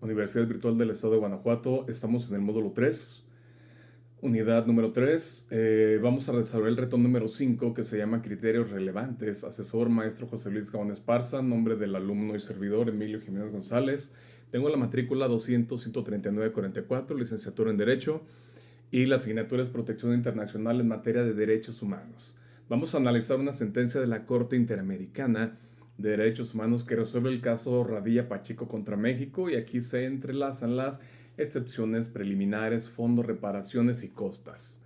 Universidad Virtual del Estado de Guanajuato. Estamos en el módulo 3, unidad número 3. Vamos a resolver el reto número 5 que se llama Criterios Relevantes. Asesor maestro José Luis Gabón Esparza, nombre del alumno y servidor Emilio Jiménez González. Tengo la matrícula 200-139-44, licenciatura en Derecho y la asignatura es Protección Internacional en materia de Derechos Humanos. Vamos a analizar una sentencia de la Corte Interamericana de Derechos Humanos que resuelve el caso Radilla Pacheco contra México, y aquí se entrelazan las excepciones preliminares, fondos, reparaciones y costas.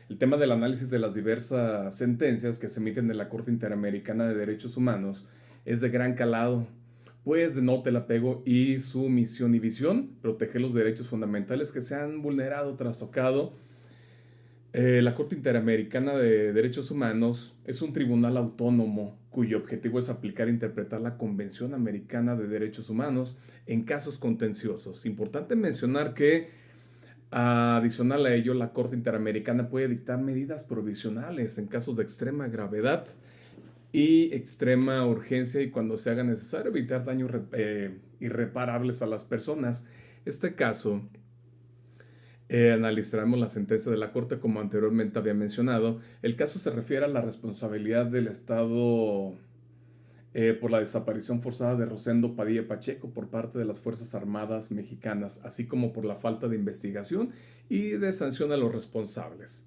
El tema del análisis de las diversas sentencias que se emiten en la Corte Interamericana de Derechos Humanos es de gran calado, pues denota el apego y su misión y visión, proteger los derechos fundamentales que se han vulnerado, trastocado. La Corte Interamericana de Derechos Humanos es un tribunal autónomo cuyo objetivo es aplicar e interpretar la Convención Americana de Derechos Humanos en casos contenciosos. Importante mencionar que, adicional a ello, la Corte Interamericana puede dictar medidas provisionales en casos de extrema gravedad y extrema urgencia y cuando se haga necesario evitar daños irreparables a las personas. Este caso analizaremos la sentencia de la Corte como anteriormente había mencionado. El caso se refiere a la responsabilidad del Estado por la desaparición forzada de Rosendo Padilla Pacheco por parte de las Fuerzas Armadas mexicanas, así como por la falta de investigación y de sanción a los responsables.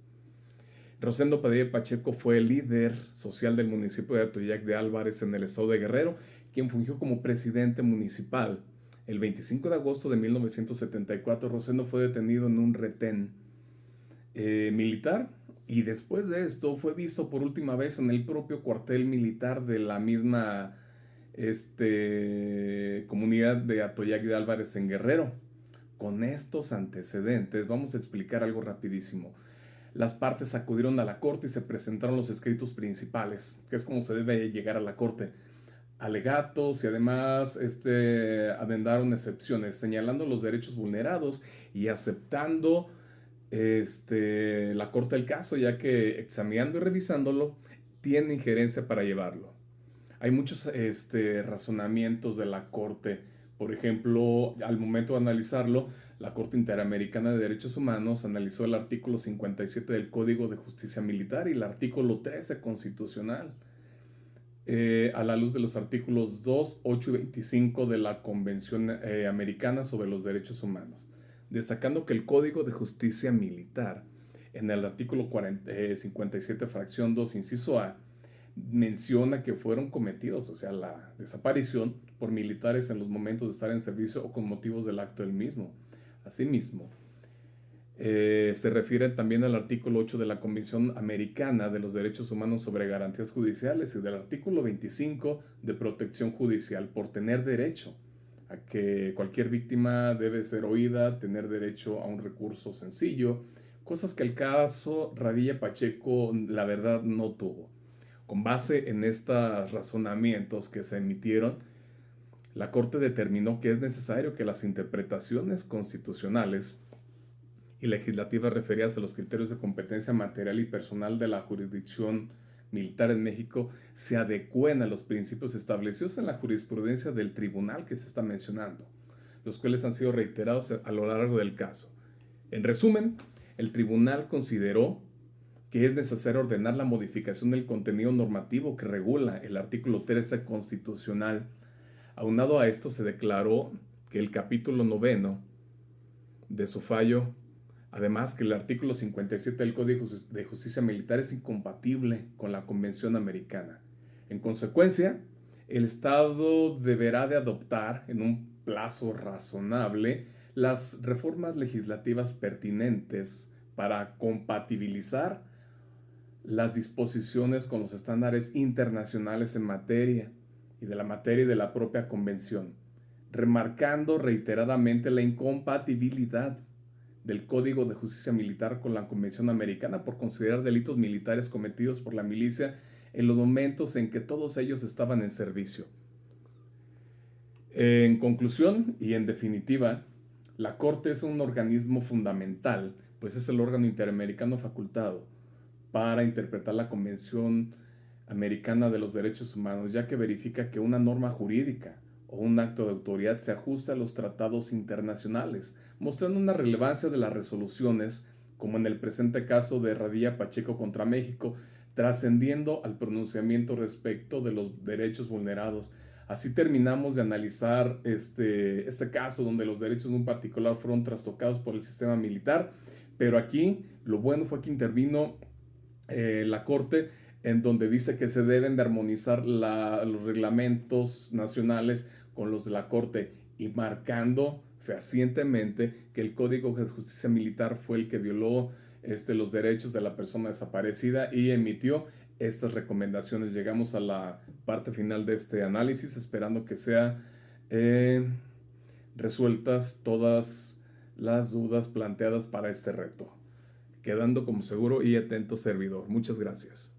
Rosendo Padilla Pacheco fue el líder social del municipio de Atoyac de Álvarez en el estado de Guerrero, quien fungió como presidente municipal. El 25 de agosto de 1974, Rosendo fue detenido en un retén militar, y después de esto fue visto por última vez en el propio cuartel militar de la misma comunidad de Atoyac de Álvarez en Guerrero. Con estos antecedentes vamos a explicar algo rapidísimo. Las partes acudieron a la corte y se presentaron los escritos principales, que es como se debe llegar a la corte, alegatos, y además adendaron excepciones, señalando los derechos vulnerados y aceptando la corte el caso, ya que examinando y revisándolo tiene injerencia para llevarlo. Hay muchos razonamientos de la corte. Por ejemplo, al momento de analizarlo, la Corte Interamericana de Derechos Humanos analizó el artículo 57 del Código de Justicia Militar y el artículo 13 constitucional, a la luz de los artículos 2, 8 y 25 de la Convención Americana sobre los Derechos Humanos, destacando que el Código de Justicia Militar, en el artículo 57, fracción 2, inciso A, menciona que fueron cometidos, o sea, la desaparición por militares en los momentos de estar en servicio o con motivos del acto del mismo. Asimismo, se refiere también al artículo 8 de la Convención Americana de los Derechos Humanos sobre Garantías Judiciales y del artículo 25 de Protección Judicial por tener derecho a que cualquier víctima debe ser oída, tener derecho a un recurso sencillo, cosas que el caso Radilla Pacheco la verdad no tuvo. Con base en estos razonamientos que se emitieron, la Corte determinó que es necesario que las interpretaciones constitucionales y legislativas referidas a los criterios de competencia material y personal de la jurisdicción militar en México se adecúen a los principios establecidos en la jurisprudencia del tribunal que se está mencionando, los cuales han sido reiterados a lo largo del caso. En resumen, el tribunal consideró que es necesario ordenar la modificación del contenido normativo que regula el artículo 13 constitucional. Aunado a esto, se declaró que el capítulo 9 de su fallo, además que el artículo 57 del Código de Justicia Militar es incompatible con la Convención Americana. En consecuencia, el Estado deberá de adoptar en un plazo razonable las reformas legislativas pertinentes para compatibilizar las disposiciones con los estándares internacionales en materia y de la materia y de la propia convención, remarcando reiteradamente la incompatibilidad del Código de Justicia Militar con la Convención Americana por considerar delitos militares cometidos por la milicia en los momentos en que todos ellos estaban en servicio. En conclusión y en definitiva, la Corte es un organismo fundamental, pues es el órgano interamericano facultado para interpretar la Convención Americana de los Derechos Humanos, ya que verifica que una norma jurídica o un acto de autoridad se ajuste a los tratados internacionales, mostrando una relevancia de las resoluciones, como en el presente caso de Radilla Pacheco contra México, trascendiendo al pronunciamiento respecto de los derechos vulnerados. Así terminamos de analizar este caso donde los derechos de un particular fueron trastocados por el sistema militar, pero aquí lo bueno fue que intervino la Corte, en donde dice que se deben de armonizar los reglamentos nacionales con los de la Corte y marcando fehacientemente que el Código de Justicia Militar fue el que violó los derechos de la persona desaparecida y emitió estas recomendaciones. Llegamos a la parte final de este análisis, esperando que sea resueltas todas las dudas planteadas para este reto. Quedando como seguro y atento servidor. Muchas gracias.